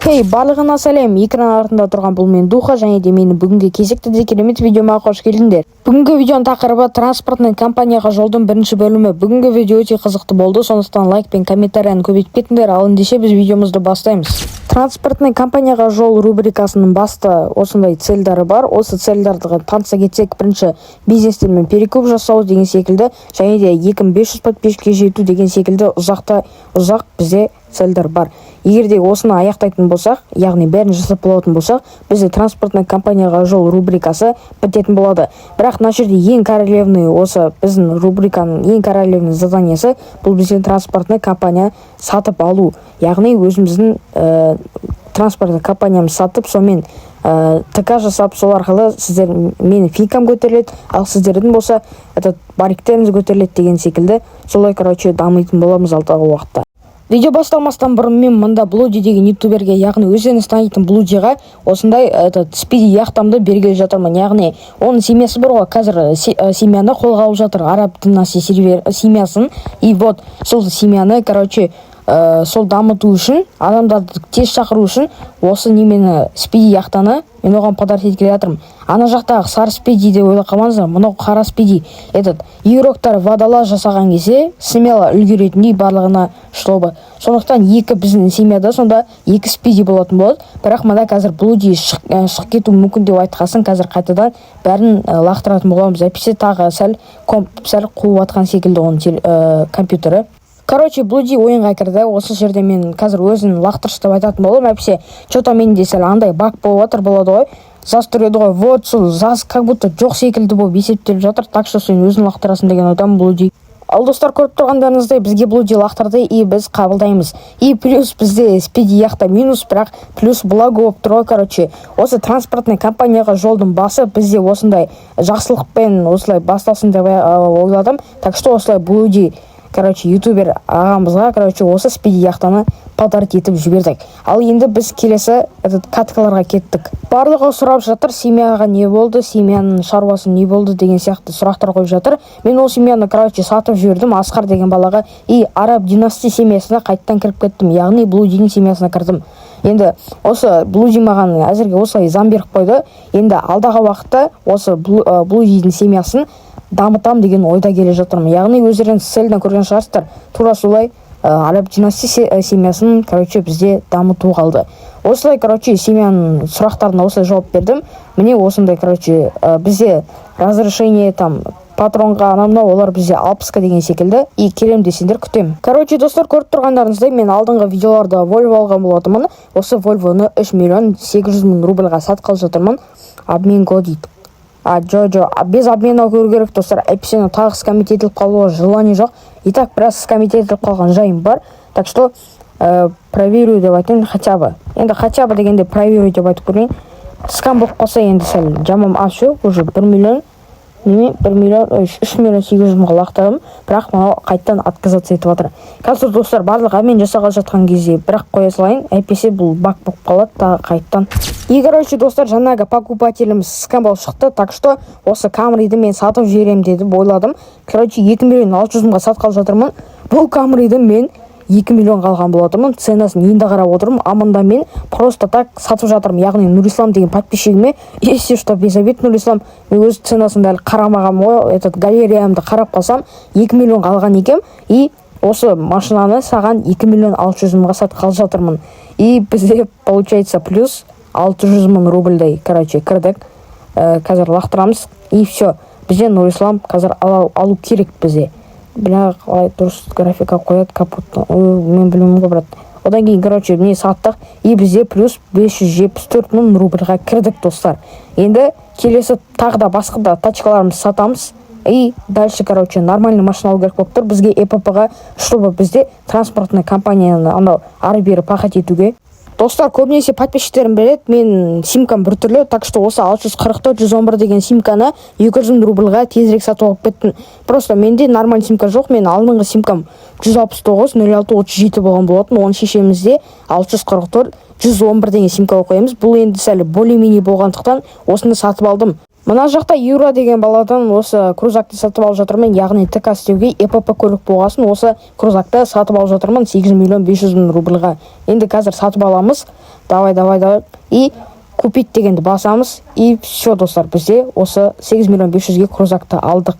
Хей, барлығына сәлем. Экран артында тұрған бұл мен Духа, және де менің бүгінгі кезекті де керемет видеома қош келдіңдер. Бүгінгі видеоның тақырыбы транспортный компанияға жолдың бірінші бөлімі. Бүгінгі видео өте қызықты болды, сондықтан лайк пен комментарияны көбейтіп кетіңдер. Ал ендеше біз видеомызды бастаймыз. Транспортный компанияға жол рубрикасының басты осындай цельдары бар. Осы цельдарды таныса кетсек, бірінші бизнестермен перекуп жасау деген секілді, және де 2500 подписчикке жету деген секілді ұзақ бізде цельдар бар. Егер де осыны аяқтайтын болсақ, яғни бәрін жасап болатын болсақ, бізде транспортный компанияға жол рубрикасы бітетін болады. Бірақ мына жерде ең королевный осы біздің рубриканың ең королевный заданиясы бұл бізден транспортный компания сатып алу. Яғни өзіміздің транспортный компаниямыз сатып, сонымен ТК жасап, сол арқылы сіздер менің фикам көтеріледі, ал сіздердің болса бариктеріміз көтеріледі деген секілді. Солай дамитын боламыз алдағы уақытта. Видео басталмастан бұрын мен мұнда Блуди деген ютуберге, яғни өздеріңіз танитын Блудиға осындай спиди яхтамды бергелі жатырмын. Яғни оның семьясы бар ғой, қазір семьяны қолға алып жатыр, араб династия семьясын. И вот сол семьяны, сол дамыту үшін, адамдарды тез шақыру үшін осы немені спиди яхтаны мен оған подарок еткеле жатырмын. Ана жақтағы сары спиди деп ойлап қалмаңыздар, мынау қара спиди. Игроктар водала жасаған кезде смело үлгеретіндей барлығына шлобы. Сондықтан біздің семьяда сонда 2 спиди болатын болады. Бірақ мында қазір Блуди шығып кету мүмкін деп айтқасын, қазір қайтадан бәрін лақтыратын боламыз. Әйтпесе тағы сәл қуып атқан секілді оның компьютері. Блуди ойынға кірді. Осы жерде мен қазір өзін лақтырыш деп айтатын боламын. Әйтпесе что-то менде сәл андай баг болып жатыр болады ғой. Зас тұреді ғой. Вот сол зас как будто жоқ секілді болып есептеліп жатыр. Так что сен өзін лақтырасың деген ойдамын Блуди. Ал достар, көріп тұрғандарыңыздай бізге Блуди лақтырды и біз қабылдаймыз. И плюс бізде спиди яхта минус, бірақ плюс благо болып тұр ғой. Осы транспортный компанияға жолдың басы бізде осындай жақсылықпен осылай басталсын деп ойладым. Так что осылай Блуди ютубер ағамызға осы спиди яхтаны подарок етіп жібердік. Ал енді біз келесі каткаларға кеттік. Барлығы сұрап жатыр, семьяға не болды, семьяның шаруасы не болды деген сияқты сұрақтар қойып жатыр. Мен ол семьяны сатып жібердім Асқар деген балаға, и араб династия семьясына қайттан кіріп кеттім, яғни Блудидің семьясына кірдім. Енді осы Блуди маған әзірге осылай зам беріп қойды. Енді алдағы уақытта осы Блудидің семьясын дамытам деген ойда келе жатырмын. Яғни өздеріңіз селден көрген шығарсыздар, тура солай араб династия семьясын бізде дамыту қалды. Осылай семьяның сұрақтарына осылай жауап бердім. Міне осындай бізде разрешение патронға анамнау, олар бізде 60-ка деген секілді. И келем десеңдер күтем. Достар, көріп тұрғандарыңыздай мен алдыңғы видеоларда Volvo алған болатынмын. Осы Volvoны 3 миллион 800 мың рубльға сатқалы жатырмын. Обмен годит. Без обмена көру керек, достар. Әйтпесе тағы скамить етіліп қалуға желание жоқ. И так біраз скамить етіліп қалған жайым бар. Так что проверю деп айтайын хотя бы. Енді хотя бы дегенде проверю деп айтып көрейін. Скам болып қалса енді сәл жамам аз жоқ, уже 3 миллион 800 мыңға лақтырдым, бірақ мынау қайттан отказаться етіп жатыр. Қазір достар, барлық обмен жасағалы жатқан кезде бірақ қоя салайын, әйтпесе бұл баг болып қалады тағы қайттан. И достар, жаңағы покупателіміз скам болып шықты. Так что осы Камриді мен сатып жіберем деді, ойладым. 2 миллион 600 мыңға сатқалы жатырмын. Бұл Камриді мен 2 миллион қалған болатырмын. Ценасын енді қарап отырмын. Аманда мен просто так сатып жатырмын. Яғни Нурислам деген подписчигіме, если что, без обид Нурислам, мен өз ценасын дәл қарамағам ғой, галереямды қарап қалсам 2 миллион қалған екем. И осы машинаны саған 2 миллион 600 мыңға сатқалы жатырмын. И бізде получается плюс 600 мың рубльдай, кірдік. Қазір лақтырамыз. И все. Бізде Нурислам қазір алу керек бізде. Бля, қалай дұрыс графика қояды капутты. Мен білмеймін ғой, брат. Одан кейін, не саттық. И бізде плюс 574 мың рубльға кірдік, достар. Енді келесі тағы да басқа да тачкаларымыз сатамыз. И дальше, нормальный машина алу керек болып тұр. Бізге ЭПП-ға, чтобы бізде транспортный компанияны ары-бері пахать етуге. Достар, көбінесе подписчиктерім біледі, мен симкам біртүрлі, так что осы 644-111 деген симканы 200 рубльға тезірек сатып алып кеттім. Просто менде нормаль симка жоқ, мен алдыңғы симкам 169-06-37 болған болатын, оны шешемізде 644-111 деген симка қоямыз. Бұл енді сәл более-менее болғандықтан осыны сатып алдым. Мына жақта Юра деген баладан осы крузакты сатып алып жатырмын, яғни ТК істеуге ЭПП көлік болғасын осы крузакты сатып алып жатырмын 8 миллион 500 мың рубльға. Енді қазір сатып аламыз. Давай. И купить дегенді басамыз. И все, достар, бізде осы 8 миллион 500-ге крузакты алдық.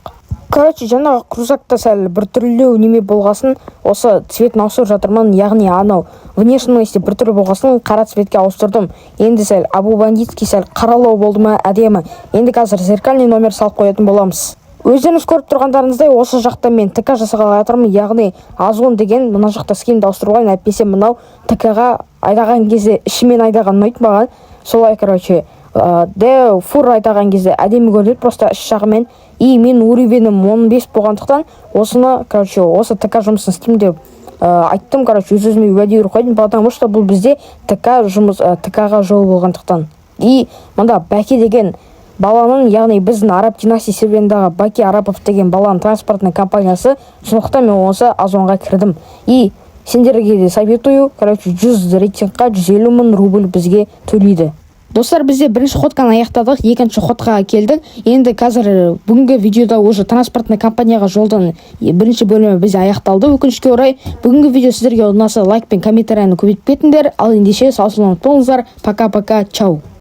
Короче, жаңағы крузакта сәл бір түрлеу неме болғасын, осы цветін ауыстырып жатырмын, яғни анау внешности бір түрлі болғасын қара цветке ауыстырдым. Енді сәл Абу Бандитский сәл қаралау болды ма, әдемі. Енді қазір зеркальный номер салып қоятын боламыз. Өздеріңіз көріп тұрғандарыңыздай, осы жақта мен ТК жасағалы жатырмын, яғни Озон деген мына жақта скинді ауыстыруға, әйтпесе мынау ТК-ға айдаған кезде ішімен айдаған ұнайды маған. Солай, короче, фур айдаған кезде әдемі көрінеді, просто іш жағымен. И мен уровенім 15 болғандықтан осыны, короче, осы ТК жұмысын істеймін деп айттым, короче, өз-өзіме уәде беріп қойдым, потому что бұл бізде ТК-ға жол болғандықтан. И мында Бәке деген баланың, яғни біздің араб династия серверіндағы Баки Арапов деген баланың транспортный компаниясы, сондықтан мен осы Озонға кірдім. И сендерге де советую, короче, 100 рейтингқа 150 мың рубль бізге төлейді. Достар, бізде бірінші ходканы аяқтадық, екінші ходкаға келдік. Енді қазір бүгінгі видеода уже транспортный компанияға жолдың бірінші бөлімі бізде аяқталды. Өкінішке орай, бүгінгі видео сіздерге ұнаса лайк пен комментарияны көбейтіп кетіңдер. Ал ендеше сау саламат болыңыздар. Пока-пока, чау.